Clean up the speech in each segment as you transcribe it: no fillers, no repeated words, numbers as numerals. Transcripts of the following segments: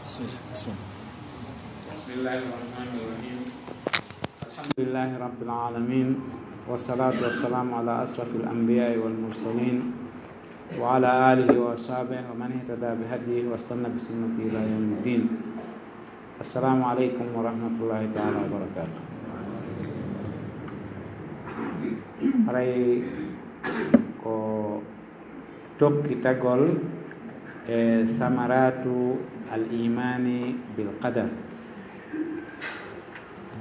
Bismillahirrahmanirrahim. Alhamdulillahirabbil alamin. Wassalatu wassalamu ala asrafil anbiya'i wal mursalin wa ala alihi wa ashabihi wa man ihtada bihadihi wa istanna bi sunnatihi ila yaumiddin. Assalamu alaikum warahmatullahi taala wabarakatuh. Haray ko tokki tagol samaratu al imani bil qadar.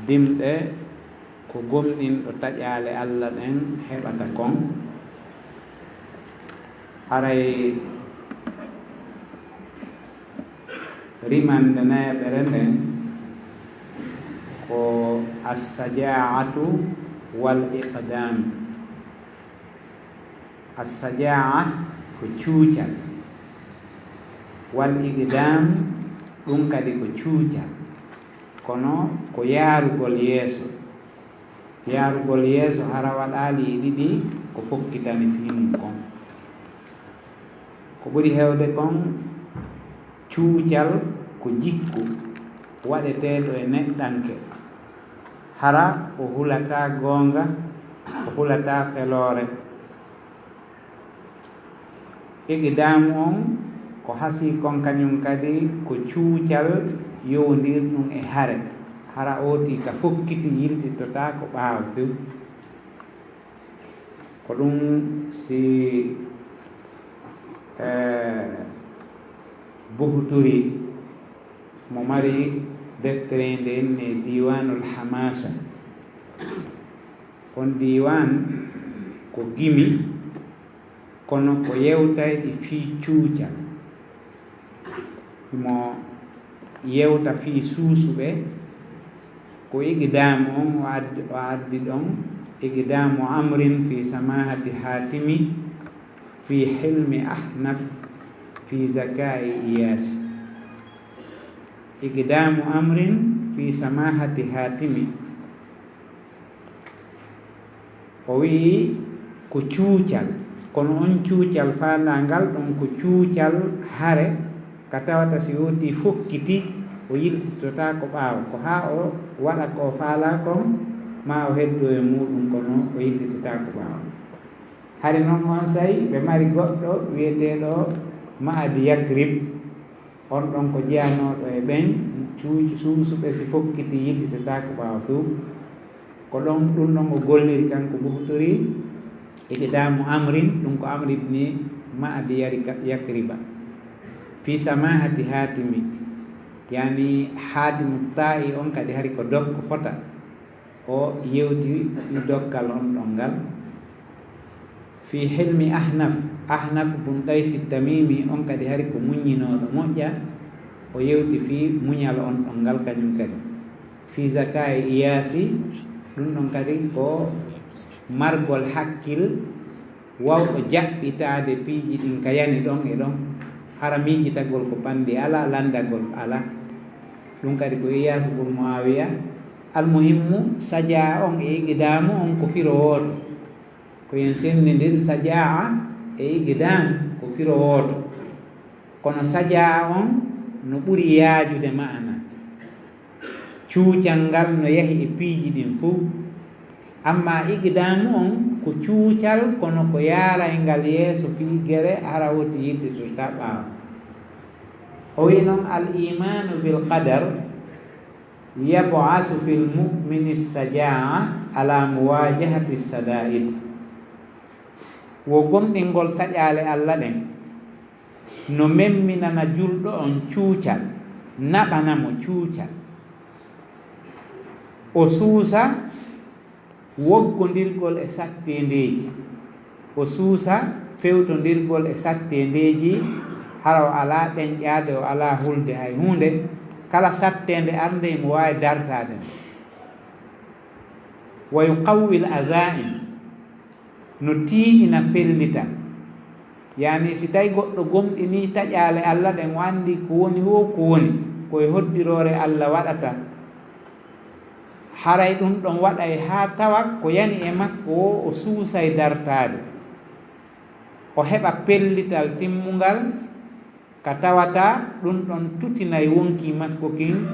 Dimɗe ko gomɗinɗo taƴaale Allah ɗen heɓata kon. Haray rimande neɓere nden ko assajaatu wal iqdam. Assajaa ko cuucal, wal iqdam ɗum kadi ko cuucal, kono ko yaarugol yeeso. Yaarugol yeeso hara waɗaali ɗiɗi ko fokkitani fiimum kon. Ko ɓuri heewde kon cuucal ko jikku waɗeteeɗo e neɗɗanke, hara o hulataa goonga, o hulataa feloore. Iqdaamu on ko hasii kon kañum kadi ko cuucal yowndirɗum e hare, hara ooti ka fokkiti yiltitotaa ko ɓaawa few. Ko ɗum si Buhuturi mo mari deftere nde ne diwanul hamasa. On diwan ko gimi, kono ko yewtayɗi fii cuucal, mo yewta fii suusuɓe. Ko iqdaamu on o addi ɗon iqdaamu amrin fi samahati hatimi fi hilmi ahnaf fi zakai iyasi. Iqdaamu amrin fi samahati hatimi, o wii ko cuucal, kono on cuucal faandangal ɗon ko cuucal hare ka tawata si woti fokkiti o yiltitotaa ko ɓaawa, ko haa o waɗa ko faala kon ma o heddo e muɗum, kono o yiltitotaa ko ɓaawa. Hari noon on sayi ɓe mari goɗɗo wiyeteeɗo Mahdi Yakrib, on ɗon ko jeyanooɗo e ɓen suusuɓe si fokkiti yiltitotaa ko ɓaawa few. Ko ɗon ɗum ɗon o golliri kanko Buhuturi iqdaamu amrin, ɗum ko amritni Mahdi Yakriba fi samahati hatimi, yani hatimu ta'i on kadi hari ko dog ko fota o yewti no doggal on ɗon ngal. Fi hilmi ahnaf, ahnaf bun Qaysi Tamimi on kadi hari ko muññinooɗo moƴƴa, o yewti fi muñal on ɗon ngal kañum kadi. Fi zakai iyasi, ɗum ɗon kadi ko margol hakkil wawɗo jaɓɓitaade piiji ɗin ka yani ɗon e ɗon, hara miijitagol ko pandi ala, landagol ala. Ɗum kadi ko Iyas bun Muawiya. Almuhimmu sajaa on e iqdaamu on ko firo wooto, ko yen sennidir sajaa e iqdaam ko firo wooto, kono sajaa on no ɓuri yaajude ma'ana, cuucal ngal no yahi e piiji ɗin fuu. Amma iqdaamu on ko cuucal kono ko yaaray ngal yeeso fii gere hara woti yiltitotaa ɓaawa. O wi noon al imanu bil qadar yabasu fil mumini sajaa ala muwajahati sada'id. Wo gomɗingol taƴaale Allah ɗen no memminana julɗo on cuucal, naɓanamo cuucal, o suusa woggondirgol e sattendeji, o suusa fewtondirgol e sattendeji, hara o ala ɗeñƴaade, o ala hulde hay hunde. Kala sattende arde mo waawi dartade. Wa yuqawwil azaim, no tiiɗina pellita, yani si tawi goɗɗo gomɗini taƴaale Allah ɗen o anndi ko woni ho ko woni koye hoddiroore Allah waɗata, haray ɗum ɗon waɗay haa tawa ko yani e makko o suusay dartaade, o heɓa pellital timmungal ka tawata ɗum ɗon tutinayi wonki makko kin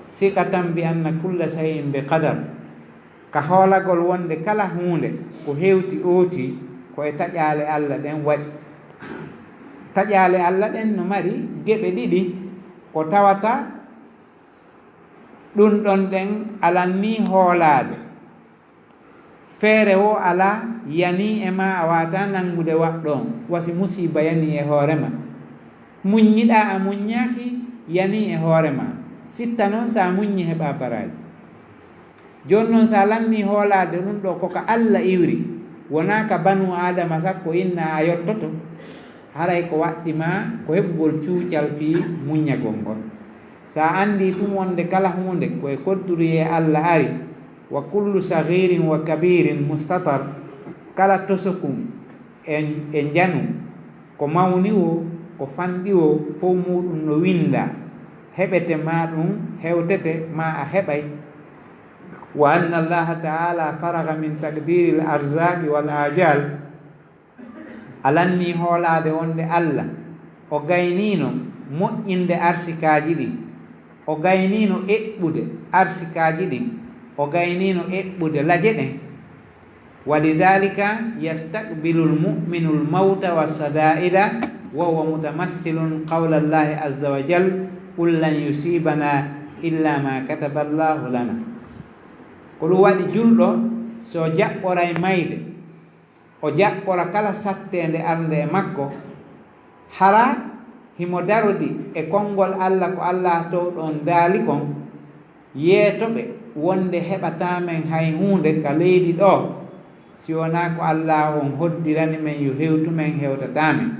sika tan bi anna kulla shay'in bi qadar ka hoolagol wonde kala hunde ko hewti ooti koye taƴaale Allah ɗen waɗi taƴaale Allah ɗen no mari geɓe ɗiɗi ko tawata ɗum ɗon ɗen alanni hoolaade feere wo ala yani e ma a wata nangude waɗɗon wasi musiba yani e hoorema muññiɗa a muññaki yani e hoorema sitta noon sa muññi heɓa baraji joni noon sa lanni hoolade ɗum ɗo koko Allah iwri wona ka banu adama sakko inna a yottoto haray ko waɗɗima ko heɓugol cuucal fi muññagol ngol sa andi tum wonde kala hunde koye kodduri e Allah ari wa kullu sagirin wa kabirin mustatar kala tosokum e janu ko mawni o ko fanɗi o fof muɗum no winda heɓete ma ɗum hewtete ma a heɓay wa anna allaha taala faraga min taqdiri l arzaqi wal ajal alanni hoolade wonde Allah o gaynino moƴƴinde arsikaji ɗi o gaynino eɓɓude arsikaji ɗi o gaynino eɓɓude laje ɗen walidhalika yastaqbilu lmuminu lmawta wassada'ida wa huwa mutamassilun qawla llahi azza wa jal qul lan yusibana illa ma kataba llahu lana ko ɗum waɗi julɗo so jaɓɓoray mayde o jaɓɓora kala sattede arde e makko hara himo darodi e konngol Allah ko Allah to ɗon daali kon yeetoɓe wonde heɓatamen hay hunde ka leydi ɗo si wona ko Allah on hoddirani men yo hewtumen hewtatamen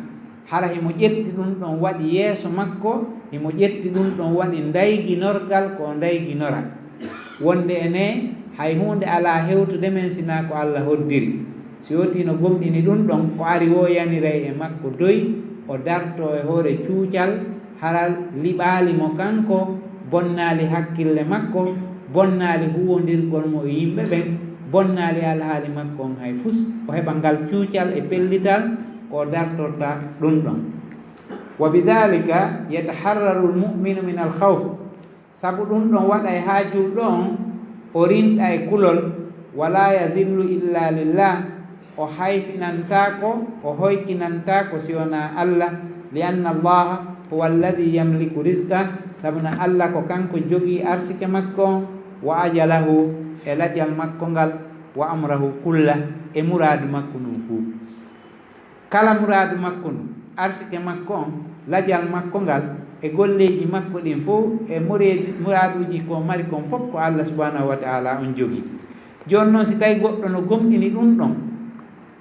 hara himo ƴetti ɗum ɗon waɗi yeeso makko himo ƴetti ɗum ɗon waɗi dayginorgal ko dayginora wonde ene hay hunde ala hewtude men sina ko Allah hoddiri si wotino gomɗini ɗum ɗon ko ari wo yaniray e makko doy o darto e hoore cuucal haral liɓaali mo kanko bonnaali hakkille makko bonnaali huwondirgol mo e yimɓe ɓen bonnaali alhaali makko on hay fus o heɓa ngal cuucal e pellital ko dartorta ɗum ɗon wa bidalika yataharraru lmuminu min alhawf sabu ɗum ɗon waɗa e haa julɗo on o rinɗa e kulol wala yazillu illa lillah o hayfinantako o hoykinantako si wona Allah li anna allaha huwa alladi yamliku risqa sabuna Allah ko kanko jogii arsike makko wa ajalahu e lajal makko ngal wa amrahu kulla e muradu makko ɗum fuu kala muradu makko ɗum arsike makko on lajal makko ngal e golleji makko ɗin fof e muraduji ko mari kon fof ko Allah subhanahu wa ta'ala on jogii joni noon si tawi goɗɗo no gomɗini ɗum ɗon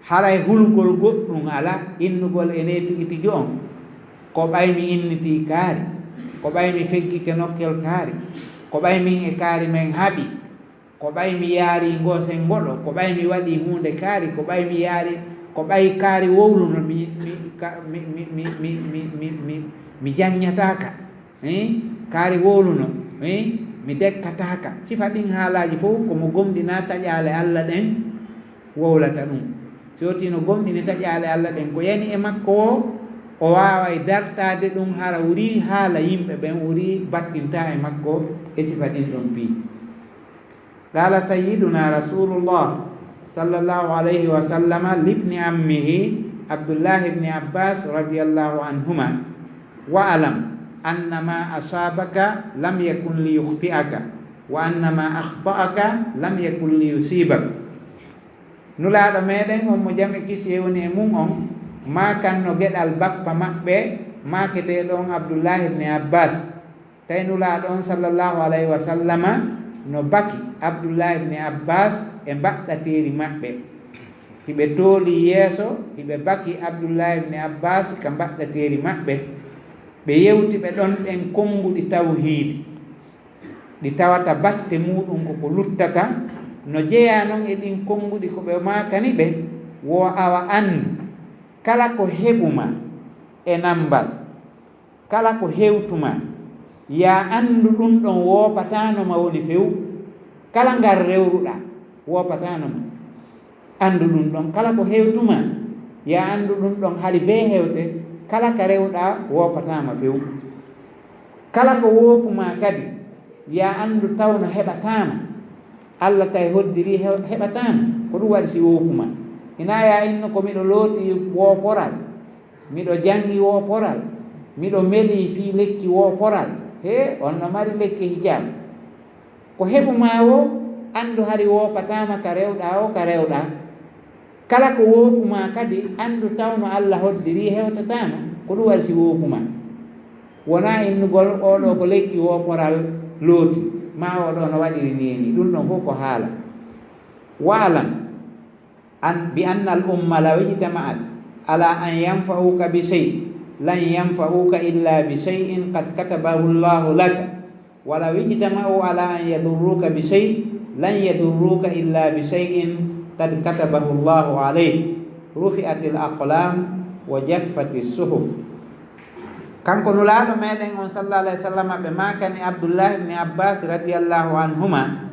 haray hulgol goɗɗum ala innugol ene tigi tigi on ko ɓaymi inniti kaari ko ɓaymi feggike nokkel kaari ko ɓaymin e kaari men haaɓi ko ɓaymi yaari ngosen ngoɗo ko ɓaymi waɗi hunde kaari ko ɓaymi yaari ko ɓay kaari wowluno mi janñataka kaari wowluno mi dekkataka sifa ɗin haalaji fof komo gomɗina taƴaale Allah ɗen wowlata ɗum so tino gomɗini taƴaale Allah ɗen ko yani e makko o wawa e dartade ɗum hara wuri haala yimɓe ɓen wuri battinta e makko e sifa ɗin ɗon pi qala sayyiduna rasulullah sallallahu alayhi wa sallama libni ammihi Abdullah ibni Abbas radiyallahu anhuma wa alam annama asabaka lam yakun liyukhti'aka wa annama akhta'aka lam yakun liyusibak nulaaɗo meɗen on mo jam e kisi woni e mum on makanno geɗal bappa maɓɓe maketeɗo on Abdullah ibni Abbas tawi nulaaɗo on sallallahu alayhi wa sallama no baki Abdullah ibni Abbas e mbaɗɗateri maɓɓe hiɓe tooli yeeso hiɓe baki Abdullah ibni Abbas ka mbaɗɗateri maɓɓe ɓe yewti ɓe ɗon ɗen konnguɗi tawhiidi ɗi tawata batte muɗum koko luttata no jeeya noon e ɗin konnguɗi ko ɓe makani ɓe wo awa anndu kala ko heɓuma e nambal kala ko hewtuma ya anndu ɗum ɗon wopatanoma woni few kala ngal rewruɗa wopatanoma anndu ɗum ɗon kala ko hewtuma ya anndu ɗum ɗon hali be hewte kala ka rewɗa wopatama few kala ko wopuma kadi ya andu tawno heɓatama Allah tay hoddiri heɓatama ko ɗum waɗi si wopuma ina ya inno ko miɗo looti woporal miɗo jangi woporal miɗo meli fi lekki woporal he onno mari lekki hijab ko heɓuma o andu hari wopatama ka rewɗa o ka rewɗa kala ko wopuma kadi andu tawno Allah hoddiri hewtatama ko ɗum waɗi si wopuma wona innugol oɗo ko lekki woporal looti ma oɗo no waɗiri nini ɗum ɗon fof ko haala waalam bi anna al umma law ijtama'at ala an yanfa'uka bi shay lan yanfa'uka illa bi shay'in qad katabahu Allahu laka wa law ijtama'u ala an yadurruka bi shay lan yadurruka illa bi shay'in qad katabahu Allahu alayk rufi'atil aqlam wa jaffatis suhuf. Kanko nulaaɗo meɗen on sallallahu alaihi wasallam ɓe makani Abdullah ibn Abbas radiyallahu anhuma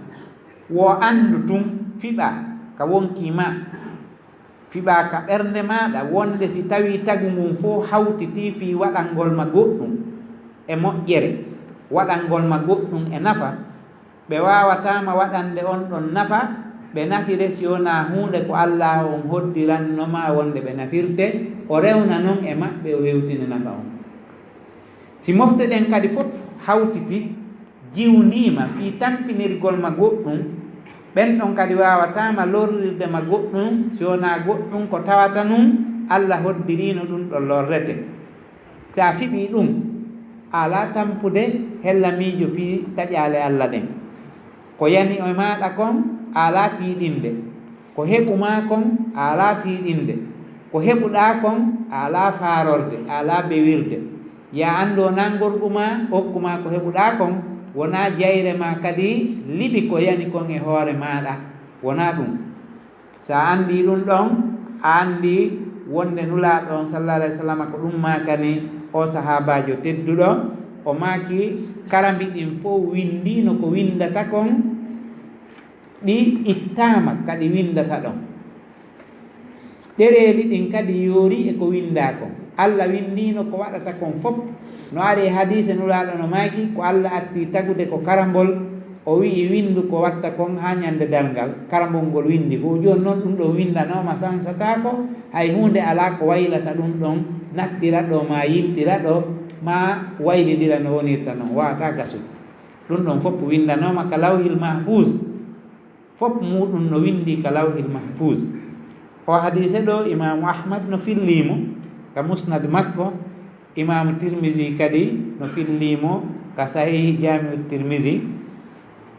wo andu tum fiɓa ka wonkima fiɓa ka ɓernde maɗa wonde si tawi tagu mum fof hawtiti fi waɗangol ma goɗɗum e moƴƴere waɗangol ma goɗɗum e nafa ɓe wawatama waɗande on ɗon nafa ɓe nafire si wona hunde ko Allah on hoddirannoma wonde ɓe nafirte o rewna noon e maɓɓe o hewtina nafa on si mofte ɗen kadi fof hawtiti jiwndima fi tampinirgol ma goɗɗum ɓen ɗon kadi wawatama lorrirde ma goɗɗum si wona goɗɗum ko tawata num Allah hoddirino ɗum ɗo lorrete sa fiɓi ɗum ala tampude hella miijo fi taƴale Allah ɗen ko yani o maɗa kon ala tiiɗinde ko heɓuma kon ala tiiɗinde ko heɓuɗa kon ala farorde ala bewirde ya ando nangorguma hokkuma ko heɓuɗa kon wona jayre ma kadi liɓi ko yani kon e hoore maɗa wona ɗum sa andi ɗum ɗon a andi wonde nulaɗo on sallallahu alaihi wasallam ko ɗum makani o sahabajo tedduɗo o maki karambi ɗin fof windino ko windata kon ɗi ittama kadi windata ɗon ɗereji ɗin kadi yoori e ko winda kon Allah windino ko waɗata kon fof no ari hadise nulaɗo no maki ko Allah atti tagude ko karambol o wi windu ko watta kon ha ñande dalgal karambol ngol windi fof joni noon ɗum ɗo windanoma sansatako hay hunde ala ko waylata ɗum ɗon nattira ɗo ma yiltira ɗo ma waylidira no wonirta noon wawata gasude ɗum ɗon fof windanoma ka lawhil mahfuz fof muɗum no windi ka lawhil mahfuz o hadise ɗo imamu Ahmad no fillimo ka musnad makko imamu Tirmizi kadi no fillimo ka sahih jami'u Tirmizi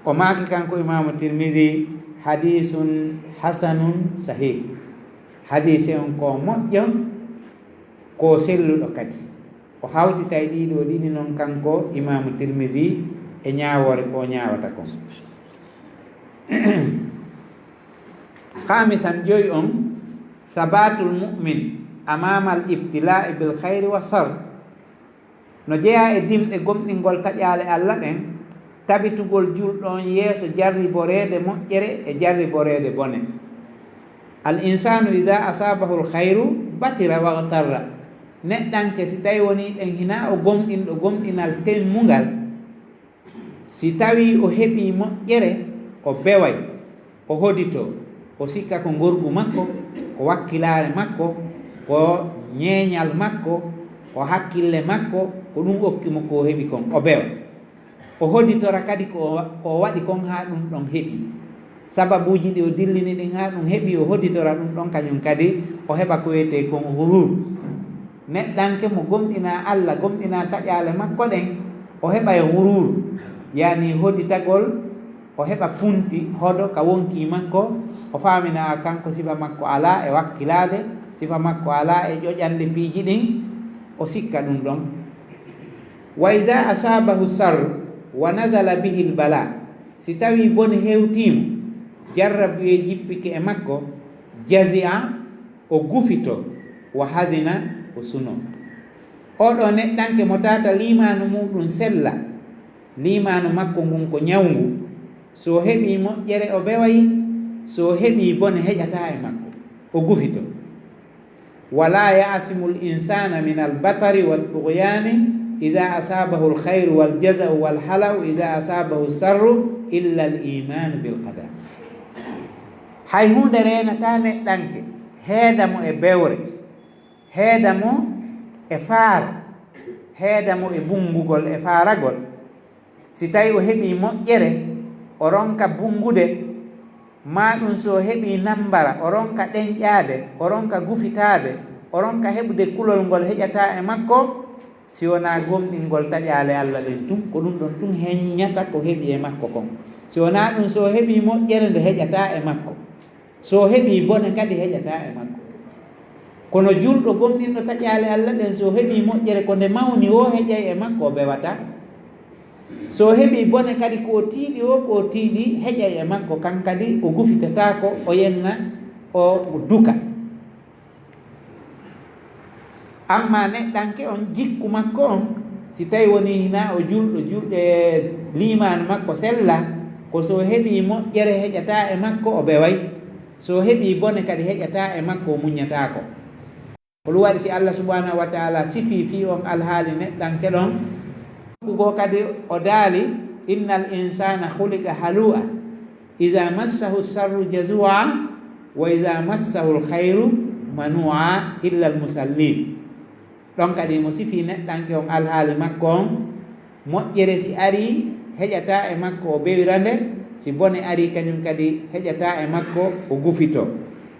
o maki kanko imamu Tirmizi hadisun hasanun sahih hadise on ko moƴƴo ko selluɗo kadi o hawtita e ɗiɗo ɗiɗi noon kanko imamu Tirmizi e ñawore ko ñawata kon khamisan joyi on sabatul mu'min amama al ibtila'i bil khayri wa sar no jeeya e dimɗe gomɗingol taƴale Allah ɗen tabitugol julɗon yeeso jarriborede moƴƴere e jarriborede bone al insanu ida asabahu al khayru batira wa tarra neɗɗanke si tawi woni ɗen hina o gomɗinɗo gomɗinal temmugal si tawi o heɓi moƴƴere o beway o hodito o sikka ko gorgu makko ko wakkilare makko ko ñeeñal makko ko hakkille makko ko ɗum okkimo ko heɓi kon o bewa o hoditora kadi ko waɗi kon ha ɗum ɗon heɓi sababuji ɗi o dillini ɗin ha ɗum heɓi o hoditora ɗum ɗon kañum kadi o heɓa ko wiyete kon hurur neɗɗanke mo gomɗina Allah gomɗina taƴale makko ɗen o heɓa e hurur yani hoditagol o heɓa punti hoɗo ka wonki makko o famina kanko sifa makko ala e wakkilade sifa makko ala e ƴoƴande piiji ɗin o sikka ɗum ɗon wa ida asabahu sar wa nazala bihi l bala si tawi boni hewtimo jarrabuye jippike e makko jazia o gufito wa hadina o suno oɗo neɗɗanke mo tata limanu muɗum sella limanu makko ngun ko ñawngu so heɓi moƴƴere o bewayi so heɓi bone heƴata e makko o gufito wala ya'simu al-insana min al-batari wat-tughyani idha asabahu al-khairu wal-jaza'u wal-halau idha asabahu as-sarru illa al-iman bil-qadar. hay hunde renata neɗɗanke heedamo e bewre, heedamo e faar, heedamo e bungugol e faaragol. si tawi o heɓi moƴƴere o ronka bungude, ma ɗum so heɓi nambara o ronka ɗeñƴaade, o ronka gufitaade, o ronka heɓude kulol ngol heƴata e makko, si wona gomɗingol taƴaale Allah ɗen tun ko ɗum ɗon tun heññata ko heɓi e makko kon. si wona ɗum so heɓi moƴƴere nde heƴata e makko, so heɓi bone kadi heƴata e makko. kono julɗo gomɗinɗo taƴaale Allah ɗen so heɓi moƴƴere ko nde mawni o heƴay e makko o bewata, so heɓi bone kadi ko tiiɗi o ko tiiɗi heƴay e makko, kan kadi o gufitatako o yenna o duka. amma neɗɗanke on jikku makko on si tawi woni hina o julɗo julɗe limanu makko sella, ko so heɓi moƴƴere heƴata e makko o beway, so heɓi bone kadi heƴata e makko o muñatako. ko ɗum waɗi si Allah subhanahu wa ta'ala sifi fi on alhaali neɗɗanke ɗon go kadi o daali innal insana khuliqa halu'a idha massahu sarru jazua wa idha massahu alkhairu manua illa almusallin. ɗon kadi mo sifi neɗɗanke on alhaali makko on, moƴƴere si ari heƴata e makko o bewirande, si bone ari kañum kadi heƴata e makko o gufito.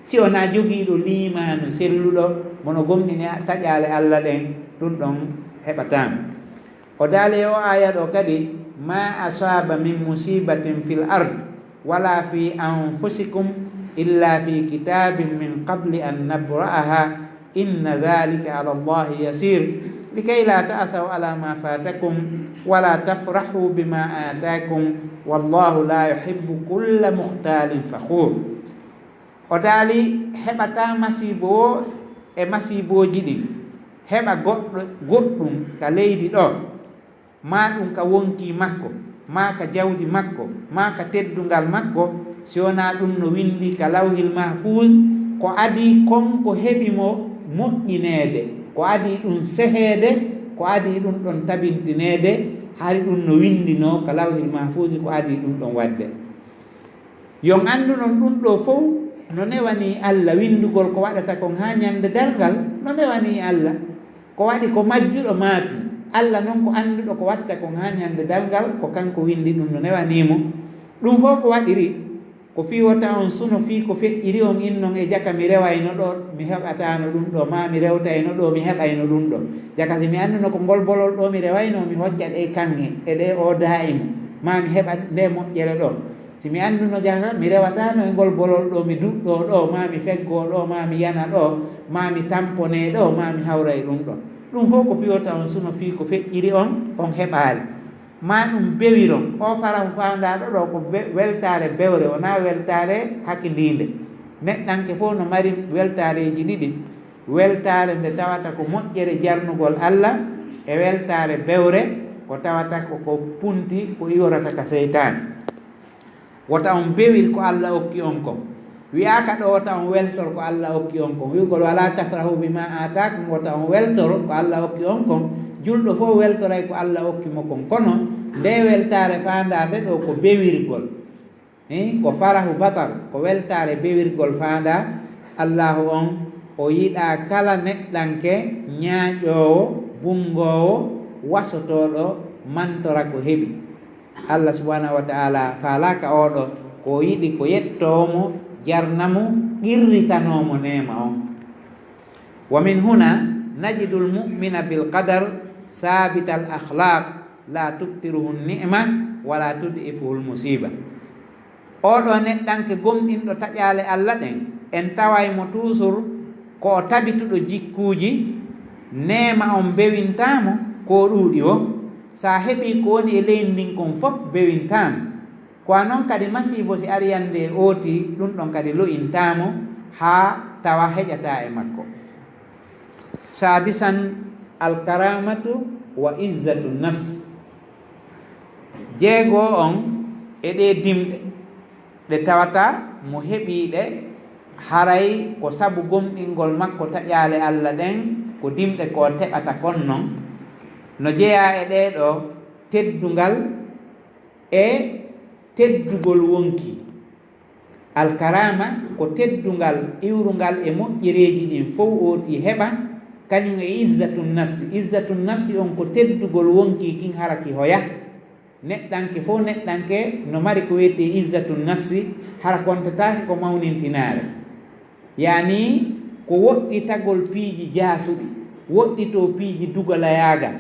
si wona jogiiɗo limanu selluɗo mono gomɗini taƴaale Allah ɗen, ɗum ɗon heɓatama. o daali o aya ɗo kadi ma asaba min musibatin fil ard wala fi anfusikum illa fi kitabin min qabli an nabra'aha inna dhalika ala Allahi yasir likay la ta'asaw ala ma fatakum wala tafrahu bima atakum wallahu la yuhibbu kulla mukhtalin fakhur. o daali heɓata masibo e masiboji ɗi, heɓa goɗɗum ka leydi ɗo, ma ɗum ka wonki makko, ma ka jawdi makko, ma ka teddungal makko, si wona ɗum no windi ka lawhil mahfuz, ko adi konko heɓi mo moƴƴineede, ko adi ɗum seheede, ko adi ɗum ɗon tabintineede, hari ɗum no windino ka lawhil mahfuz, ko adi ɗum ɗon wadde. yon anndunon ɗum ɗo fof no newani Allah, windugol ko waɗata kon ha ñande dargal no newani Allah, ko waɗi ko majjuɗo maapi Allah noon ko annduɗo ko watta kon ha ñande dargal ko kanko windi ɗum no newanimo. ɗum fof ko waɗiri ko fiwota on suno fi ko feƴƴiri on innon e jaka mi rewayno ɗo mi heɓatano ɗum ɗo, ma mi rewtayno ɗo mi heɓayno ɗum ɗo. jaka si mi annduno ko ngol bolol ɗo mi rewayno mi hocca ɗe kange e ɗe o da'ima, ma mi heɓa nde moƴƴere ɗo. si mi annduno jaka mi rewatano e ngol bolol ɗo mi duɗɗo ɗo, ma mi feggo ɗo, ma mi yana ɗo, ma mi tampone ɗo, ma mi hawra e ɗum ɗo. ɗum fof ko fiwota on suno fi ko feƴƴiri on heɓaali, ma ɗum bewiron. o farahu fandaɗo ɗo ko weltare bewre, wona weltare hakkindinde. neɗɗanke fof no mari weltareji ɗiɗi, weltare nde tawata ko moƴƴere jarnugol Allah, e weltare bewre ko tawata ko punti ko iworata ka seytane. wota on bewir ko Allah okki on kon, wiyaka ɗo wota on weltor ko Allah okki on kon, wiugol wala tafrahu bima atakum, wota on weltor ko Allah okki on kon. julɗo fof weltoray ko Allah okki mo kon, kono nde weltare fandade ɗo ko bewirgol, ko farahu batar, ko weltare bewirgol fanda. Allahu on o yiɗa kala neɗɗanke ñaaƴowo, bungowo, wasotoɗo mantora ko heɓi. Allah subhanahu wa ta'ala falaka oɗo ko yiɗi ko yettomo, jarnamo, qirritanomo nema on. wa min huna najidu lmumina bilqadar sabita al akhlaq la tubtiruhu ni'ma wala tud'ifuhu lmusiba. oɗo neɗɗanke gomɗinɗo taƴale Allah ɗen en tawaymo toujours ko tabituɗo jikkuji, nema on bewintamo ko ɗuuɗi o. sa heɓi ko woni e leydi ndin kon fof bewintama, ko anon kadi masibo si ari yande ooti ɗum ɗon kadi lo'intamo ha tawa heƴata e makko. sadisan alkaramatu wa izzatu nafs. jeego on e ɗe dimɗe ɗe tawata mo heɓiɗe haray ko sabu gomɗingol makko taƴaale Allah ɗen ko dimɗe ko teɓata kon non no jeeya e ɗeɗo teddungal e teddugol wonki. Alkarama ko teddungal iwrungal e moƴƴereji ɗin fof oti heɓa kañum e izzatun nafsi. Izzatun nafsi on ko teddugol wonki kin haraki hoya neɗɗanke fof neɗɗanke no mari ko wiyete izzatun nafsi hara kontatake ko mawnintinare, yani ko woɗɗitagol piiji jaasuɗi, woɗɗito piiji dugalayaga,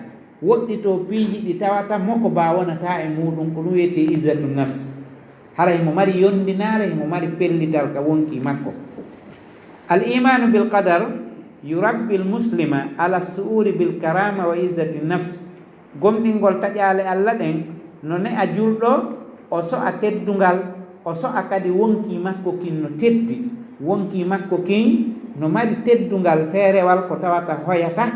woɗɗito piiji ɗi tawata moko ba wonata e muɗum ko ɗum wiyete izzatun nafsi. hara himo mari yondinare, himo mari pellital ka wonki makko. Al imanu bil qadar yurabbi al muslima ala suuri bil karama wa izzati nafs. Gomɗingol taƴaale Allah ɗen no ne a julɗo o so'a teddungal, o so'a kadi wonki makko kin no teddi, wonki makko kin no mari teddungal feerewal ko tawata hoyata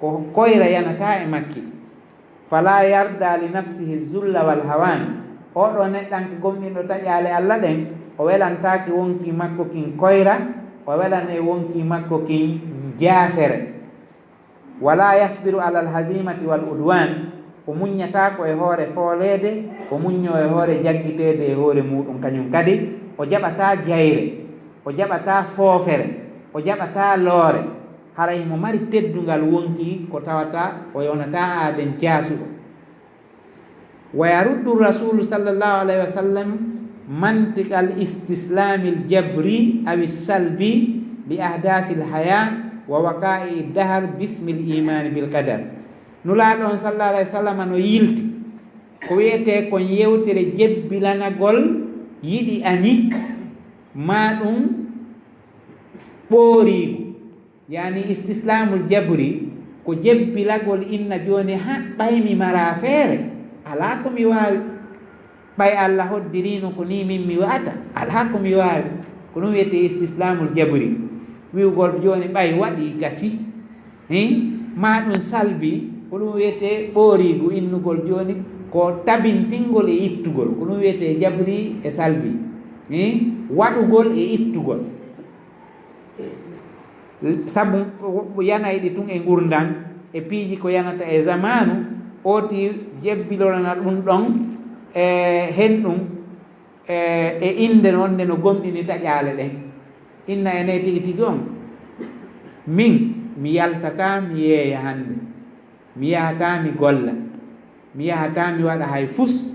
ko koyra yanata e makki. Fala yarda li nafsihi zulla wal hawan. Oɗo neɗɗanke gomɗinɗo taƴaale Allah ɗen o welantaki wonki makko kin koyra, o welan e wonki makko kin jaasere. Wala yasbiru ala alhazimati wal udwan. O muññata ko e hoore foolede, o muñño e hoore jaggitede e hoore muɗum kañum kadi. O jaɓata jayre, o jaɓata foofere, o jaɓata loore. haray mo mari teddungal wonki ko tawata o yonata aaden jaasuɗo. Wa yaruddu rasulu sallallahu alayhi wa sallam mantiq al istislami al jabri aw salbi li ahdasi al haya wa waqa'i dahar bismi al iman bil qadar. Nulaaɗo on sallallahu alayhi wa sallam no yilti ko wiyete kon yewtere jebbilanagol yiɗi ani ma ɗum ɓooriigu, yani istislamul jabri ko jebbilagol inna joni ha ɓaymi mara feere ala ko mi waawi, ɓay Allah hoddirino ko ni min mi wa'ata ala ko mi waawi, ko ɗum wiyete istislamul jabri. Wiwgol joni ɓay waɗi gasi ma ɗum salbi ko ɗum wiyete ɓooriigu, innugol joni ko tabintingol e ittugol, ko ɗum wiyete jabri e salbi. Waɗugol e ittugol sabu yanayɗi tun e gurdam e piiji ko yanata e zamanu oti jebbilorana ɗum ɗon e hen ɗum e inde nonde no gomɗini taƴaale ɗen. Inna ene tigi tigi on min mi yaltata mi yeeya hande, mi yahata mi golla, mi yahata mi waɗa hay fus,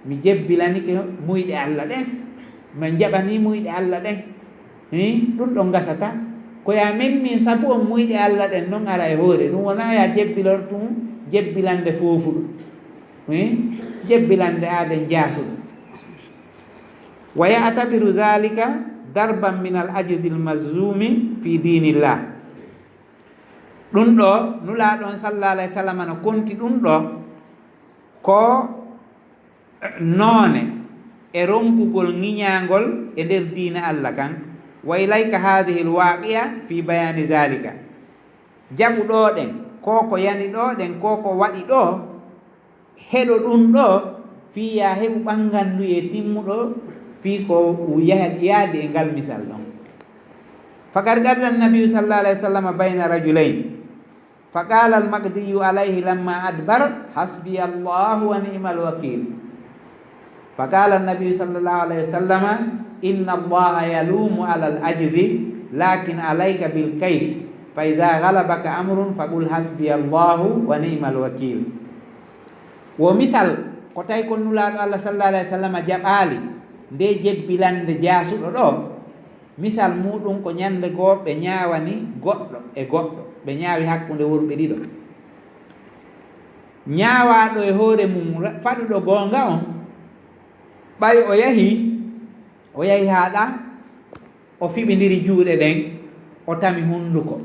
mi jebbilanike muyɗe Allah ɗen, mi jaɓani muyɗe Allah ɗen. Ɗum ɗon gasata ko ya memmin sabu on muyɗe Allah ɗen noon ara e hoore ɗum wona ya jebbilor tum jebbilande foofuɗo, jebbilande aden jaasuɗo. Wa ya'tabiru dhalika darban min al ajzi al mazlumi fi dinillah. Ɗum ɗo nulaaɗon sallallahu alayhi wa sallam no konti ɗum ɗo ko noone e ronkugol ŋiñaangol e nder diina Allah kan. Wa ilayka hadihi al waqi'a fi bayani dhalika. Jaɓu ɗo ɗen ko ko yani ɗo ɗen ko ko waɗi ɗo heɗo ɗum ɗo fiya heɓu ɓangandu e timmuɗo fi ko yaadi e ngal misal ɗon. Faqad gadda annabiyu sallallahu alayhi wa sallam bayna rajulayn faqala al-Maqdiyu alayhi lamma adbar hasbiya Allahu wa ni'mal wakil. Faqala an-nabiyu sallallahu alayhi wa sallam inna Allaha yalumu ala al-ajzi lakin alayka bil kays fa idha ghalabaka amrun faqul hasbiya Allahu wa ni'mal wakil. Wo misal ko tay ko nulaaɗo Allah sallallahu alayhi wa sallam jaɓaali nde jebbilande jaasuɗo ɗo, misal muɗum ko ñande goo ɓe ñaawani goɗɗo e goɗɗo, ɓe ñaawi hakkunde worɓe ɗiɗo. Ñaawaaɗo e hoore mum faɗuɗo goonga on ɓay o yahi haaɗa o fiɓindiri juuɗe ɗen o tami hunduko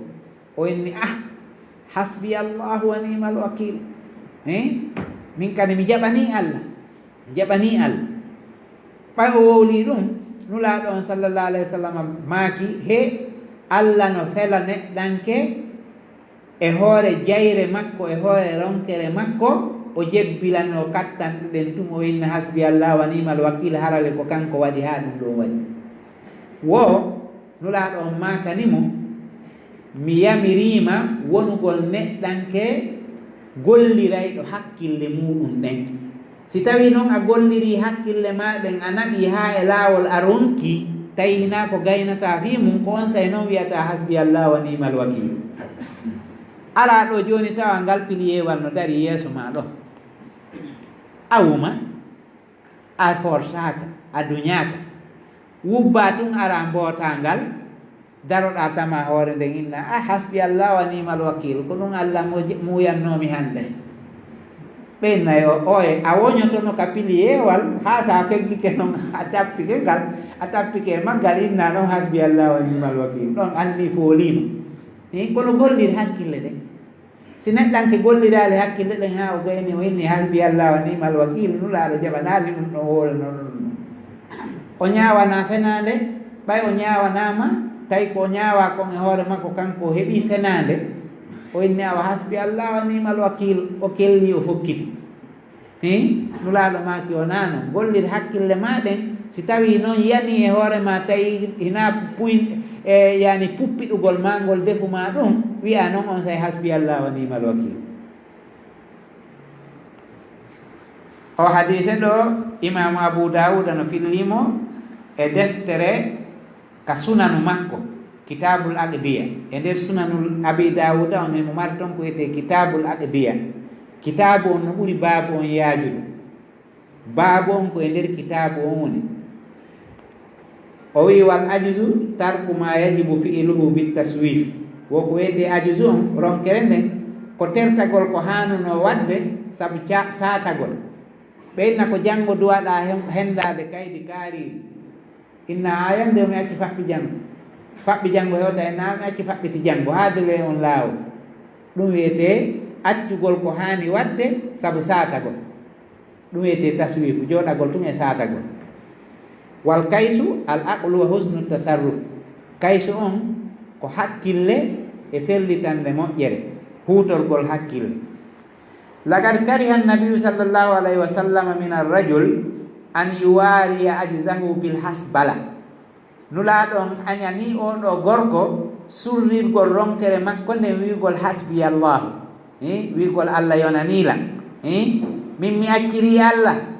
o inni hasbi Allahu wa ni'mal wakil. Min kadi mi jaɓani Allah, ɓay o wowli ɗum. Nulaaɗo on sallallahu alayhi wa sallam maaki he Allah no fela neɗɗanke e hoore jayre makko e hoore ronkere makko o jebbilani o kattanɗuɗen tum o inna hasbi Allah wa ni'mal wakil harale ko kanko waɗi ha ɗum ɗon waɗi. Wo nulaaɗo on makanimo mi yamirima wonugol neɗɗanke golliray ɗo hakkille muɗum ɗen si tawi noon a golliri hakkille maɗen a naɓi ha e laawol a ronki tawi hina ko gaynata fi mum ko on say noon wiyata hasbi allah wa nimal wakil ala ɗo joni tawa ngal piliyewal no dari yeeso ma ɗo a wuma a forsaka a duñaka wubba tun ara mbootangal daroɗa tama hoore nden inna a hasbi allah wa nimal wakil ko ɗum allah muyannomi hande ɓennayo oye a woñotono ka piliyewal ha sa feggike noon a tappike ngal a tappike maggal inna noon hasbi allah wa nimal wakil ɗon anni foolima kono gollir hakkille ɗen si neɗɗanke gollirali hakkille ɗen ha o gayni o inni hasbi allah wa nimal wakil nulaaɗo jaɓanali ɗum ɗo hoore noon o ñawana fenade ɓay o ñawanama tawi ko ñaawa kon e hoore makko kanko heɓi fenade o inni awa hasbi allah wa nimal wakil o kelli o fokkiti nulaaɗo maki o nano gollir hakkille maɗen si tawi noon yani e hoore ma tawi hina yani puppiɗugol ma ngol defu ma ɗum wiya noon on say hasbi allah wa nimal wakil o hadise ɗo imamu abou dawuda no fillimo e deftere ka sunanu makko kitabul aqdiya e nder sunanul abi dawuda on emo mari toon ko wiyete kitabul aqdiya kitabu on no ɓuri baabu on yaajude baabu on ko e nder kitabu on woni o wi wal ajuzu tarku ma yajibu fi'luhu bitaswif wo ko wiyete ajuzu on ronkere nden ko tertagol ko hanuno wadde sabu satagol ɓeynna ko janngo duwaɗa hendade kaydi kaariri inna ayande mi acci faɓɓi janngo hewta e na mi acci faɓɓiti janngo haadele on laawo ɗum wiyete accugol ko haani wadde sabu satagol ɗum wiyete taswifu jooɗagol tun e satagol wal kaysu al aqlu wa husnu tasarruf kaysu on ko hakkille e fellitande moƴƴere huutorgol hakkille lagad kariha annabiyu sallllahu alayhi wa sallam min arrajul an yuwariya ajzahu bil hasbala nulaaɗo on añani oɗo gorko surrirgol ronkere makko nden wiigol hasbi allahu wiigol allah yonanila min mi acciri allah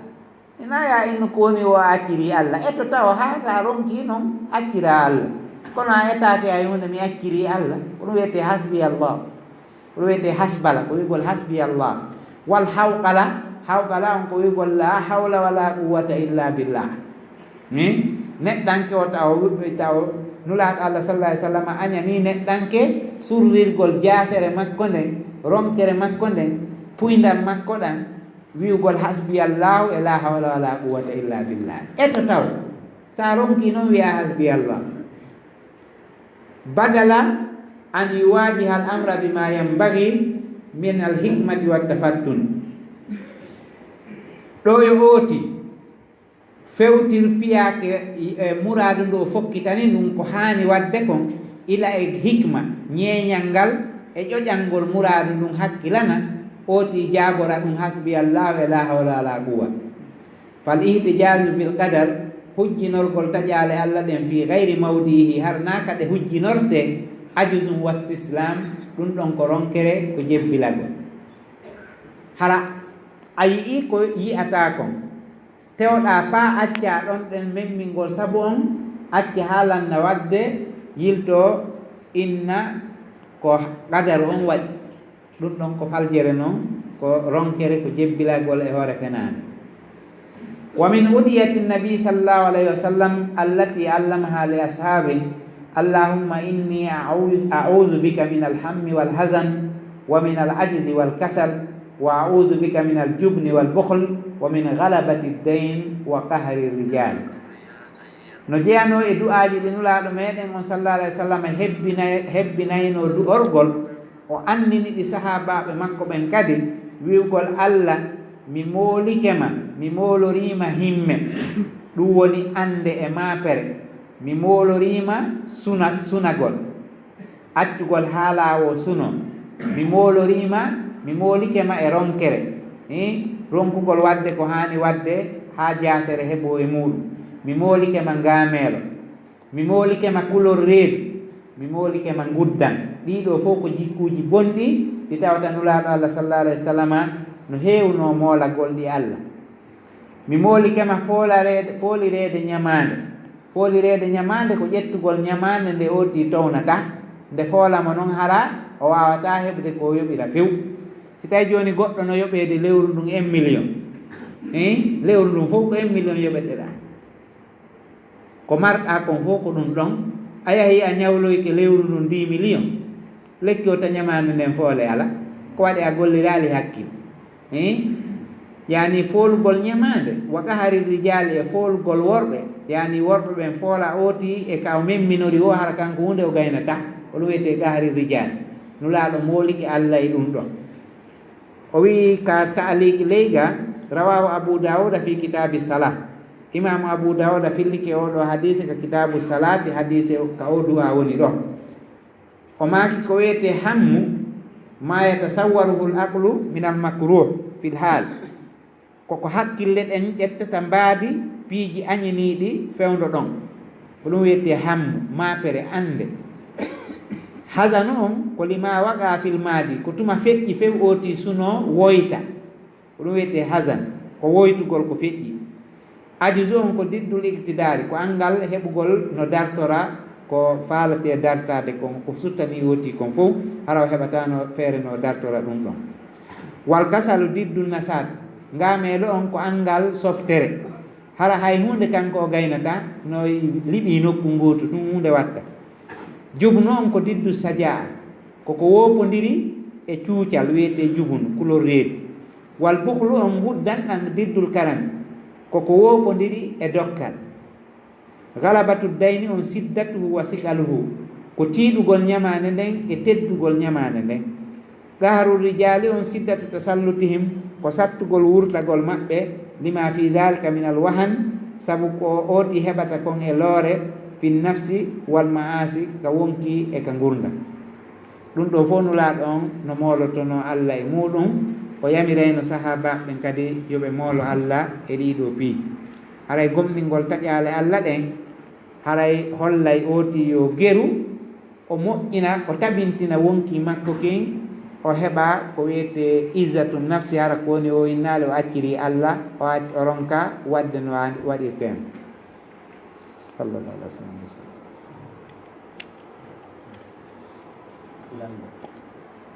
inaya inno ko woni o acciri allah eto taw ha sa ronki noon accira allah kono a etate a hunde mi acciri allah ko ɗum wiyete hasbi allah ko ɗum wiyete hasbala ko wiigol hasbi allah wal hawqala on ko wiigol la hawla wala quwwata illa billah neɗɗanke o taw nulaaɗo allah sallah alih sallam añani neɗɗanke surrirgol jasere makko nden ronkere makko nden puydal makko ɗan wiugol hasbi allahu e la hawla wala quwwata illa billah eto taw sa ronki noon wiya hasbi allah badala an yuwajiha al amra bima yambagi min al hikmati wa tafattun ɗo e hooti fewtir piyake muradu ndu o fokkitani ɗum ko haani wadde kon ila e hikma ñeeñal ngal e ƴoƴalngol muradu ndun hakkilana oti jagora ɗum hasbi allahu e la hawla wala quwa fal ihtijaju bil qadar hujjinorgol taƴale allah ɗen fi gayri mawdihi har na kade hujjinorte ajuzum wastislam ɗum ɗon ko ronkere ko jebbilagol hara a yii ko yi'ata kon tewɗa pa acca ɗon ɗen memmingol sabu on acca haalanna wadde yilto inna ko qadar on waɗi ɗum ɗon ko faljere noon ko ronkere ko jebbilagol e hoore fenade wa min udiyati nabi sallallahu alayhi wa sallam allati allamaha li ashabi allahumma inni a'udhu bika min alhammi wal hazan wa min al'ajzi wal kasal wa a'udhu bika min aljubni wal bukhl wa min ghalabati ad-dayn wa qahri ar-rijal no jeyano e du'aji ɗi nulaaɗo meɗen on sallallahu alayhi wa sallam hebbinayno du'orgol o andini ɗi sahabaɓe makko ɓen kadi wiwgol allah mi moolikema mi moolorima himme ɗum woni ande e mapere mi moolorima sunagol accugol haalawo suno mi moolorima mi moolikema e ronkere ronkugol wadde ko hani wadde ha jasere heɓo e muɗum mi moolikema ngameelo mi molikema couleur reedu, mi molikema guddan. ɗiɗo fof ko jikkuji bonɗi ɗi tawata nulaɗo Allah sallallahu alayhi wa sallam no heewno moolagol ɗi Allah. mi molikema foolirede ñamande. foolirede ñamande ko ƴettugol ñamande nde oti townata, nde foolama noon hara o wawata heɓde ko yoɓira few. si tawi joni goɗɗo no yoɓede lewru ndun 1 million, lewru ndun fof ko 1 million yoɓeteɗa, ko marɗa kon fof ko ɗum ɗon. a yahi a ñawloyke lewru ndun 10 million, lekki o ta ñamande nden foole ala, ko waɗi a gollirali hakkil. yani foolugol ñamande wa qahari rijali e foolugol worɓe, yani worɓe ɓen foola oti e ka o memminori o hara kanko hunde o gaynata, o ɗum wiyete qahari rijali. nulaɗo moliki Allah e ɗum ɗon. o wi ka ta'liqi leyga rawahu Abu Dawuda fi kitabi salat. imam Abu Dawuda fillike oɗo hadise ka kitabu salati, hadise ka o du'a woni ɗo. o maki ko wiyete hammu ma yatasawwaruhu l aqlu min al makruh fil hal, koko hakkille ɗen ƴettata mbaadi piiji añiniɗi fewndo ɗon, ko ɗum wiyete hammu, mapere ande. hasanu on ko lima waqa fil maadi, ko tuma feƴƴi few oti suno woyta, ko ɗum wiyete hasan, ko woytugol ko feƴƴi. ajuzu on ko diddul iktidari, ko angal heɓugol no dartora ko faalate dartade kon, ko suttani woti kon fof hara o heɓatano feere no dartora ɗum ɗon. wal kasalu diddul nasat, ngameɗo on ko angal softere, hara hay hunde kanko o gaynata no liɓi nokku ngotu ɗum hunde watta. jubnu on ko diddu sadia, koko wopodiri e cuucal wiyete jubnu couleur reedu. wal buhlu on guddan ɗan diddul karami, koko wopodiri e dokkal. galabatu dayni on siddatuhu wa sikaluhu, ko tiiɗugol ñamande nden e teddugol ñamande nden. gaharu rijali on siddatu tasallutihim, ko sattugol wurtagol maɓɓe, lima fi dhalika min al wahan, sabu ko oti heɓata kon e loore, fi nafsi wal maasi, ka wonki e ka gurda. ɗum ɗo fof nulaɗo on no molotono Allah e muɗum, o yamirayno sahaba ɓen kadi yoɓe moolo Allah e ɗiɗo piiji. haray gomɗingol taƴale Allah ɗen haray hollay oti yo geru o moƴƴina, o tabintina wonki makko ken, o heɓa ko wiyete izzatu nafsi, hara ko woni o innale o acciri Allah, o ronka wadde no waɗirten. sallallahu alaihi wasallam.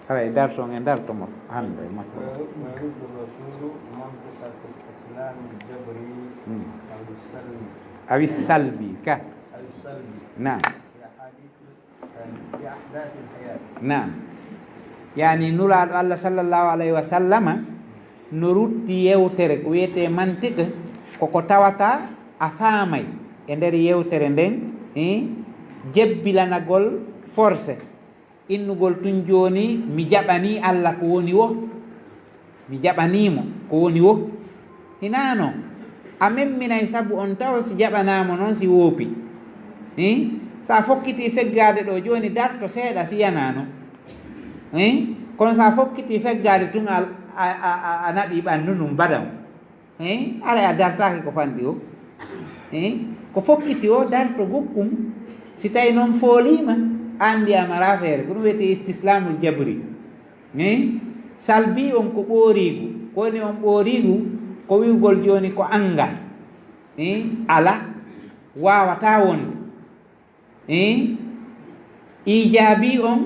haray darton e dartomo hande makko. awi salbi ka naam naam, yani nulaɗo Allah sallallahu alayhi wa sallama no rutti yewtere ko wiyete mantiqe, koko tawata a faamay e nder yewtere nden, jebbilanagol forcé, innugol tun joni mi jaɓani Allah ko woni wo, mi jaɓanimo ko woni wo. hinano a memminay sabu on tawa si jaɓanamo noon si woopi. sa fokkiti feggade ɗo joni darto seeɗa si yanano, kono sa fokkiti feggade tun a naɓi ɓandu num badam, ara a dartaki ko fanɗi o. ko fokkiti o darto gokkum, si tawi noon foolima andi amara feere, ko ɗum wiyete istislamul jabri. salbi on ko ɓoorigu, ko woni on ɓoorigu ko wiwgol joni ko angal, ala wawata wonde. ijabi on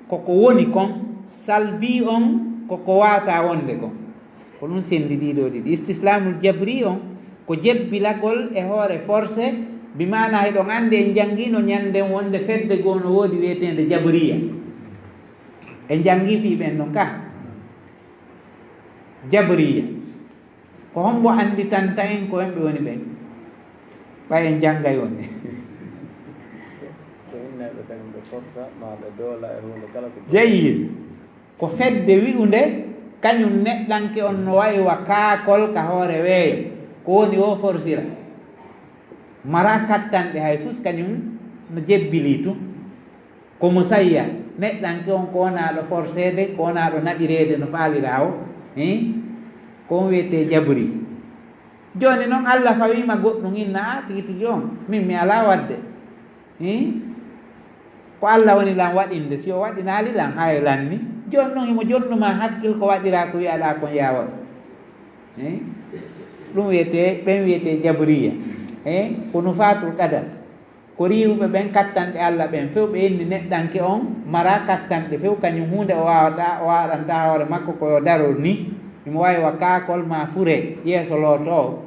koko woni kon, salbi on koko wawata wonde kon, ko ɗum sendi ɗiɗo ɗiɗi. istislamul jabri on ko jebbilagol e hoore forcé, bi mana heɗon ande en janngino ñanden wonde fedde goo no woodi wiyetede jabriya, en janngi fiɓen ɗon ka jabriya ko hombo anditanta en ko hemɓe woni ɓen, ɓay en janngay wonde. jeyid ko fedde wi'unde kañum neɗɗanke on no waywa kaakol ka hoore weeyo, ko woni o forsira mara kattanɗe hay fus, kañum no jebbili tu ko musayya. neɗɗanke on ko wonaɗo forcéde, ko wonaɗo naɓirede no faalira o, ko on wiyete jabri. joni noon Allah fawima goɗɗum inna a tigi tigi on min mi ala wadde, ko Allah woni lan waɗinde si o waɗinaali lan hayo lanni joni noon imo jonnuma hakkil ko waɗira ko wiyaɗa kon yawon ɗum wiyete ɓen wiyete jabriya ko nufatul qadar ko riwɓe ɓen kattanɗe Allah ɓen few ɓe enni neɗɗanke on mara kattanɗe few kañum hunde o waɗanta hoore makko koyo darol ni imo wawi wa kakol ma fure yeeso looto o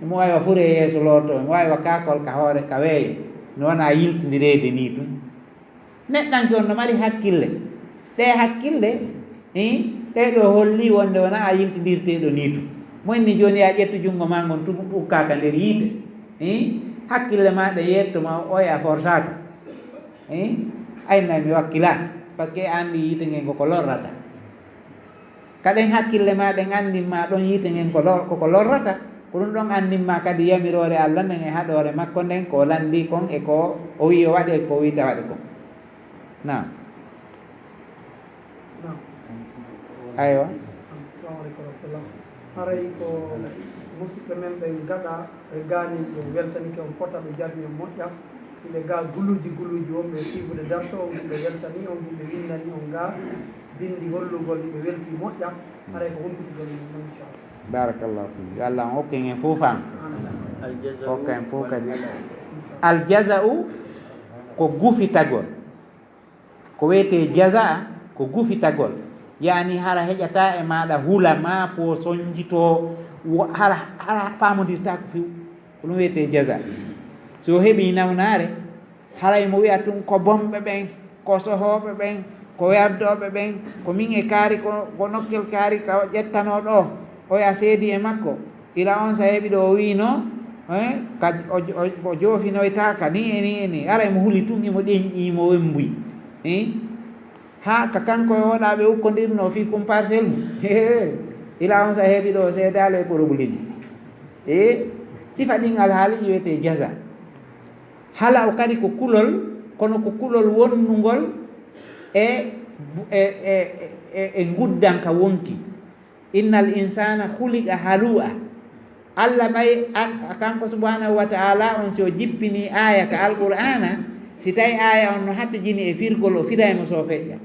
imo wawi wa fure yeeso looto imo wawi wa kakol ka hoore ka weeyo no wona yiltodirede ni tum neɗɗanke on no mari hakkille ɗe hakkille ɗeɗo holli wonde wona a yiltodirteɗo ni tum moynni joni a ƴettu junngo ma ngon ukkaka nder yiite hakkille maɗa yettoma oya fortaka ayna mi wakkilaki par ce que andi yiite ngen koko lorrata kaɗen hakkille ma ɗen andinma ɗon yiite ngen koko lorrata ko ɗum ɗon andinma kadi yamirore Allah nden e haɗore makko nden ko landi kon e ko o wi o waɗe ko wita waɗe kon nam aywa haray ko musidɓe men ɓe gaɗa ɓe gaani ɓe weltanike on fota ɓe jarni on moƴƴa ɓe ga guluji wonɓe sibude darso on ɓe weltani on ɓe windani on ga bindi hollugol ɓe welti moƴƴa haray ko humpitugol mum inchallah barakallahu fik yo Allah on hokke en fof fam hokka en fof kadi aljaza'u ko gufitagol ko wiyete jaza ko gufitagol yani hara heƴata e maɗa hula ma po sonjito hara famodirta ko few ko ɗum wiyete jaza so heeɓi nawnare haray mo wiya tun ko bomɓe ɓen ko sohoɓe ɓen ko werdoɓe ɓen ko min e kaari ko nokkel kaari ka ƴettano ɗo oya seedi e makko ila on sa heeɓi ɗo o wino o joofinoytaka ni e ni aray mo huuli tun imo ɗeñƴimo wembuy ha ka kanko e woɗaɓe ukkodirno fi kum parcelle mum ila on sa heeɓi ɗo seedale e probléme sifa ɗin alhaaliji wiyete jaza hala o kadi ko kulol kono ko kulol wonnugol e guddan ka wonki innal insana huliqa halu'a Allah ɓay kanko subhanahu wa ta'ala on si o jippini aya ka alqur'ana si tawi aya on no hattojini e firgol o firaymo so feƴƴa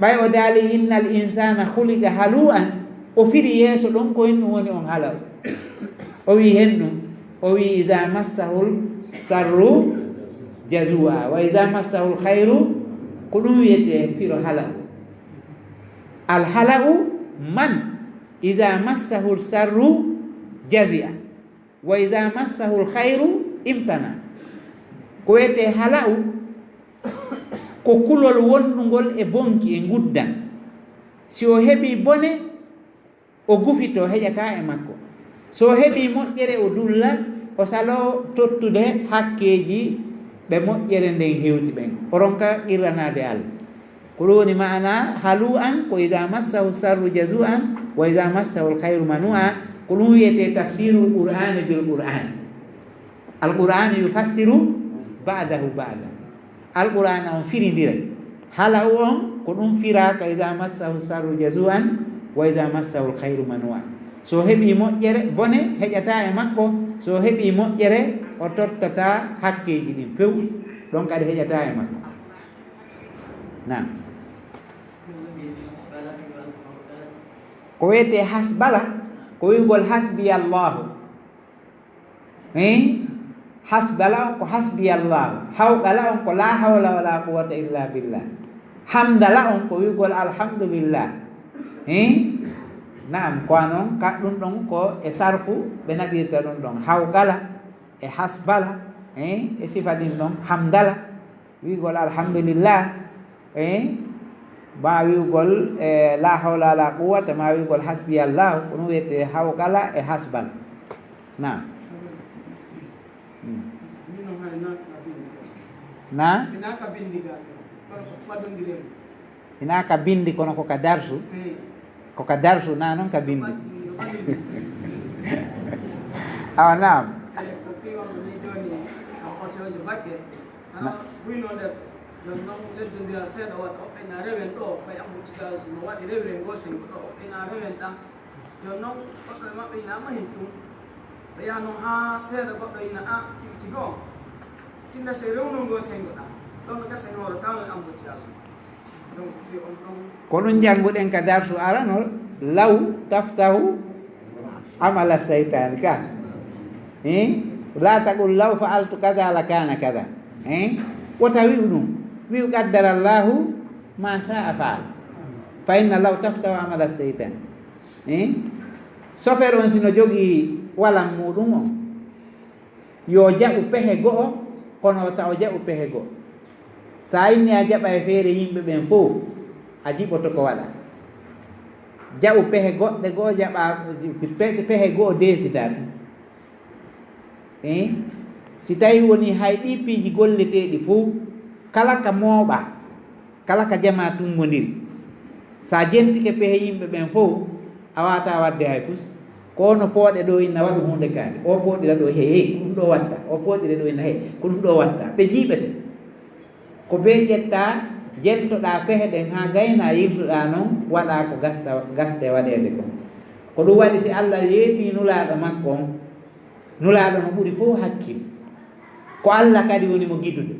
ɓay o daali innal insana huliqa halu'an o firi yeeso ɗon ko hen ɗum woni on hala o wi hen ɗum o wi ida massahul sarru jazua wa ida massahul khayru ko ɗum wiyete firo hala al hala'u man ida massahul sarru jazia wa ida massahul khayru imtana ko wiyete hala'u ko kulol wonnugol e bonki e guddan si o heɓi bone o gufito heƴata e makko so heɓi moƴƴere o dulla o salo tottude hakkeji ɓe moƴƴere nden hewti ɓen o ronka qirranade Allah ko ɗum woni mana halu an ko ida massahu sarru jazu an wa ida massahu lkhayru manua ko ɗum wiyete tafsiru qur'ani bil qur'an alqur'an yufassiru ba'dahu ba'da alqur'an on firindira hala on ko ɗum fira ka ida massahu sarru jazu an wa ida massahu lkhayru manua so heɓi moƴƴere bone heƴata e makko so heɓi moƴƴere o tottata hakkeji ɗin few ɗon kadi heƴata e makko nam ko wiyete hasbala ko wiygol hasbiyallahu hasbala on ko hasbiyallahu hawqala on ko la hawla wala quwwata illa billah hamdala on ko wiygol alhamdulillah naam ko noon ka ɗum ɗon ko e sarfu ɓe naɗirta ɗum ɗon hawqala e hasbala e sifa ɗin ɗon hamdala wiygol alhamdulillah ma wiygol la hawla la quwwata ma wiygol hasbiyallahu ko ɗum wiyete hawqala e hasbala naam na ina ka bindi kono ko ka darsu ko ka darsu na noon ka bindi awa naam non leddodira seeɗa waɗa oɓɓena rewen ɗo ɓay ammutigas no waɗi rewre gosen ɗo oɓɓena rewen ɗam jon noon goɗɗo e maɓɓe inama hen tum ɓe yaha noon ha seeɗa goɗɗo ina a tigi tigi on sinna se rewno ngo sengoɗa ɗon gasa nooro taw en embouteillage donc fi on ɗon kono jannguɗen ka darsu aranol law taftahu amala seytani ka la taqul law faaltu kada la kana kada wota wi'u ɗum wi'u qaddara llahu ma saa faal fa inna law taftahu amala seytani sofere on sino jogii walan muɗum o yo jaɓu pehe go'o kono taw jaɓu pehe go'o sa inni a jaɓa e feere yimɓe ɓen fof a jiɓoto ko waɗa jaɓu pehe goɗɗe goo jaɓa pehe goo desidade si tawi woni hay ɗi piiji golleteɗi fof kala ka mooɓa kala ka jama tummodiri sa jentike pehe yimɓe ɓen fof a wata wadde hay fus ko no pooɗe ɗo inna waɗu hunde kaade o pooɗira ɗo he ko ɗum ɗo watta o pooɗire ɗo inna he ko ɗum ɗo watta ɓe jiiɓete ko be ƴetta jentoɗa pehe ɗen ha gayna yirtuɗa noon waɗa ko gaste waɗede ko ɗum waɗi si Allah yeeti nulaɗo makko on nulaɗo no ɓuuri fof hakkil ko Allah kadi woni mo gidude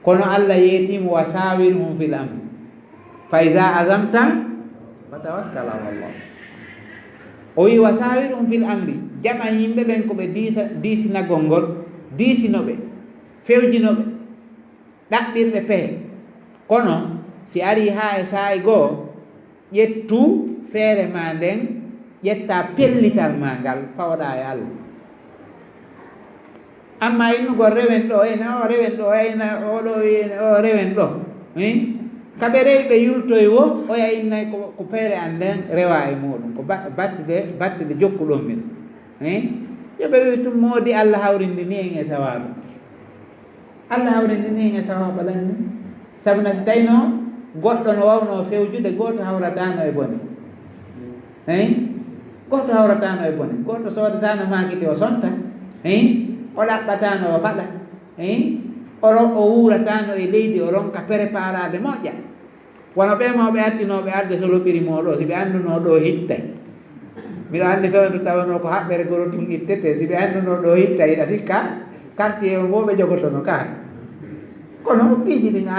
kono Allah yeetimo wa sawirhum fil amri fa iza azamta fatawakkal ala Allah o wi wa sawirhum fil amri jama yimɓe ɓen koɓe diisinagol ngol diisinoɓe fewjinoɓe ɗaɓɓirɓe pehe kono si ari ha e saayi goo ƴettu feere ma nden ƴetta pellital ma ngal fawɗa e Allah amma innugol rewen ɗo ene o rewen ɗo ene oɗo ene o rewen ɗo kaɓe rewɓe yurtoy wo oya innay ko feere an nden rewa e muɗum ko battide jokkuɗon min yoɓe wi tum moodi Allah hawrindi ni en e sawaaba Allah hawrindi ni en e sawaaba lanni sabu na si tawino goɗɗo no wawno fewjude goto hawratano e bone goto hawratano e bone goto sodatano makite o sonta o ɗaɓɓatano o faɗa o wuratano e leydi o ronka préparade moƴƴa wono ɓe mawɓe attinoɓe arde so loɓiri moɗo si ɓe anduno ɗo hittay mbiɗo andi fewndo tawano ko haɓɓere gorotum ittete si ɓe anduno ɗo hitta hiɗa sikka quartier o fo ɓe jogotono ka kono piiji ɗin a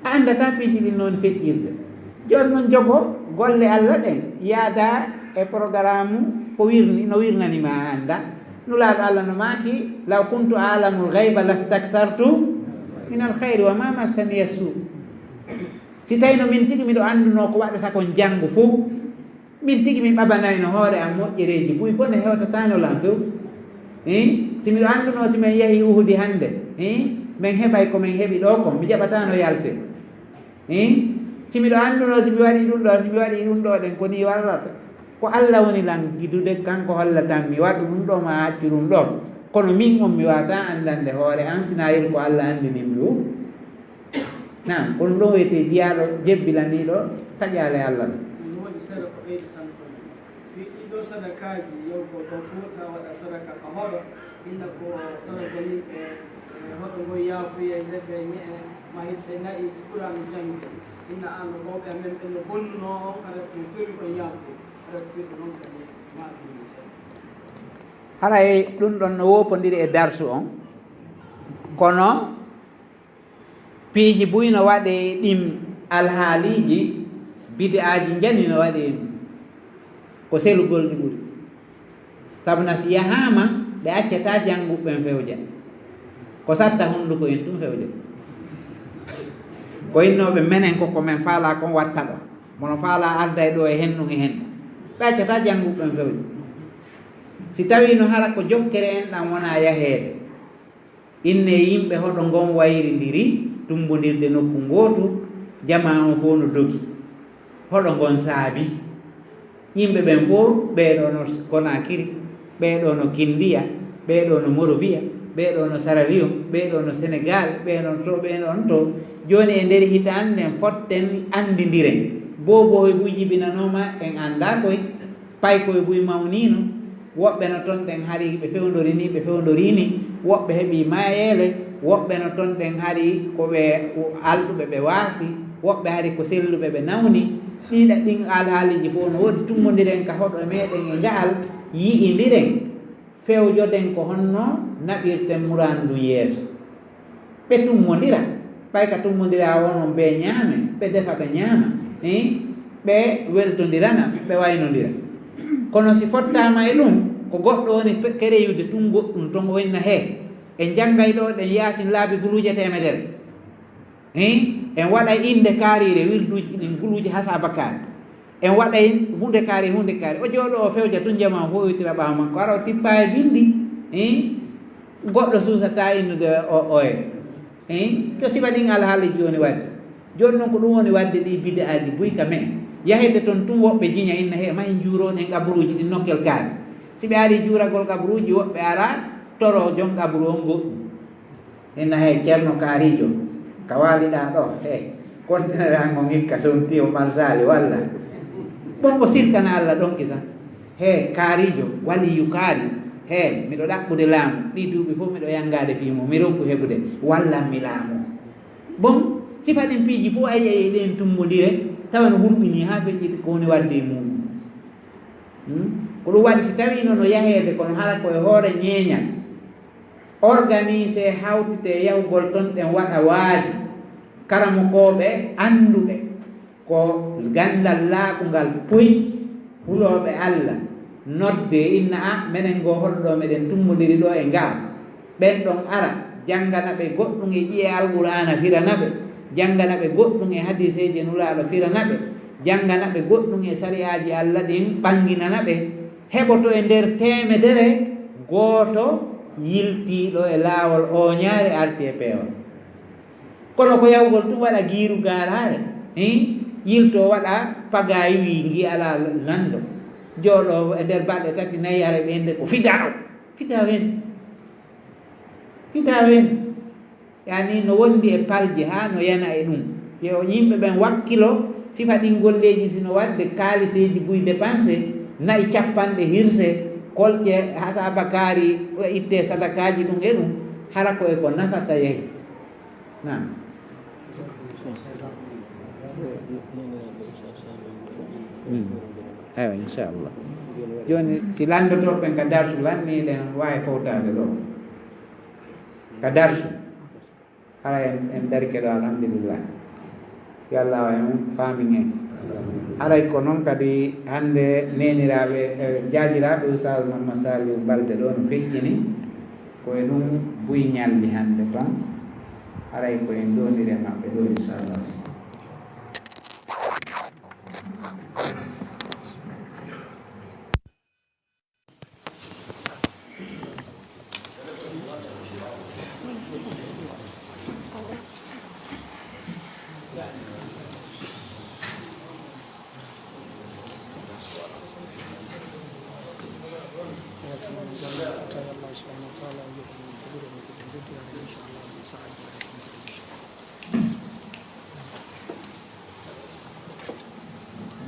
andata piiji ɗin noon feƴƴirde joni noon jogo golle Allah ɗen yaada e programme ko no wirnanima a anda nulaɗo Allah no maaki law kuntu alamul gayba lastaksartu min al hayri wa ma massaniya suu si tawi no min tigi miɗo anduno ko waɗata kon janggo fof min tigi min ɓabanayno hoore am moƴƴereji buy bone hewtatano lan few si miɗo anduno si min yeehi uhudi hande min heɓay komin heeɓi ɗo kon mi jaɓatano yalte si miɗo anduno si mi waɗi ɗum ɗo si mi waɗi ɗum ɗo ɗen koni warrata ko Allah woni lan gidude kanko hollatan mi waɗu ɗum ɗo ma accu ɗum ɗo kono min on mi wata andande hoore an sina yel ko Allah andinimi ɗum nam kono ɗum wiyete jiyaɗo jebbilandiɗo taƴale Allah ɗum waɗi seeɗa ko ɓeydi tan toon fi ɗiɗo sadakaji yow ko fuuta waɗa sadaka ka hoɗo inna ko torogo yimɓe hoɗo ngo yaafuye leɗɗe ñe'e ma hit se nayi ɓurami jangde inna an no mawɓe amen ɓeno bonnuno on kada ɗum tori kon yaafu aɗa tirɗo noon kadi maɗumi seeɗa haray ɗum ɗon no wopodiri e darsu on kono piiji buy no waɗe ɗim alhaaliji bide aji jani no waɗe ko selugol ɗi ɓuri sabu na si yahama ɓe accata jannguɓɓen fewja ko satta hunduko en tum fewja ko innoɓe menen koko men faala kon watta ɗo mono faala arda e ɗo e hennum e hennu ɓe accata jannguɓɓen fewja si tawi no hara ko jokkere en ɗam wona yaheede inne yimɓe hoɗo ngon wayrindiri tumbodirde nokku gootu jama on fof no dogi hoɗo ngon saabi yimɓe ɓen fof ɓeeɗo no Conakry ɓeeɗo no Kindia ɓeeɗo no Morovia ɓeeɗo no Sierra Leone ɓeeɗo no Sénégal ɓeɗon to ɓeɗon to joni e nder hitande nden fotten andidiren boboye buy jibinanoma en anda koye pay koye buy mawnino woɓɓe no toon ɗen haari ɓe fewdorini ɓe fewdorini woɓɓe heeɓi mayele woɓɓe no toon ɗen haari koɓe alɗuɓe ɓe waasi woɓɓe haari ko selluɓe ɓe nawni ɗiɗa ɗin alhaaliji fof no woodi tummodiren ka hoɗo meɗen e jaal yi'idiren fewjoden ko honno naɓirten murandu yeeso ɓe tummodira ɓay ka tummodira wonon ɓe ñaame ɓe defa ɓe ñaama ɓe weltodirana ɓe waynodira kono si fottama e ɗum ko goɗɗo woni kereyude tun goɗɗum ton o inna he en janggay ɗo ɗen yaasin laabi guluje temedere en waɗa inde kaarire wirduji ɗin guluji hasaba kaari en waɗay hunde kaari o jooɗo o fewja tun jama hoytira ɓawa makko ara o tippa e bindi goɗɗo suusata innude oye ko sifa ɗin alhaaliji woni wadde joni noon ko ɗum woni wadde ɗi bide aji buy ka me yahete toon tun woɓɓe jiña inna he ma en juuroɗen kabaruji ɗin nokkel kaari si ɓe ari juuragol kabaruji woɓɓe ara toro joom kabaru on goɗɗum inna he ceerno kaarijo ka waliɗa ɗo conteneur angon hikka sonti o marsali walla bon o sirkana Allah ɗon kisa kaarijo waliyu kaari miɗo ɗaɓɓude laamu ɗi duuɓi fof miɗo yangade fimo mi ronku heɓude wallanmi laamu bon sifa ɗin piiji fof ayi ɗen tummodire tawa no hurɓini ha feƴƴiti ko woni wadde e muɗum ko ɗum waɗi si tawi nono yahede kono hara koye hoore ñeeñal organisé hawtite yahugol ton ɗen waɗa waaji karamokoɓe anduɓe ko gandal laaɓugal poyi huloɓe Allah nodde inna minen go holɗo meɗen tummodiri ɗo e ngal ɓen ɗon ara janggana ɓe goɗɗum e ƴiye alqur'ana firana ɓe janggana ɓe goɗɗum e hadiseji nulaɗo firana ɓe janggana ɓe goɗɗum e sariyaji Allah ɗin ɓanginana ɓe heɓoto e nder temedere gooto yiltiɗo e laawol oñaare arti e peewal kono ko yawgol tum waɗa giiru garare yilto waɗa pagayi wi ngi ala lando jooɗo e nder balɗe tati nayi ara ɓende ko fidawen yani no wondi e palji ha no yana e ɗum yo yimɓe ɓen wakkilo sifa ɗin golleji sino wadde kaaliseji buy dépensé nayi capanɗe hirse kolce hasaba kaari itte sadakaji ɗum e ɗum hara ko e ko nafata yehi nam eywa inchallah joni si landotoɓen ka darsu lanniɗen wawi fowtade ɗo ka darsu ara en darike ɗo alhamdulillah yo Allah wa en faamin en haray ko noon kadi hande neniraɓe jaajiraɓe Oustaz Mamma Saliou Balde ɗo no feƴƴini koye ɗum buy ñalli hande toon haray koyen doniri e maɓɓe ɗo inchallah.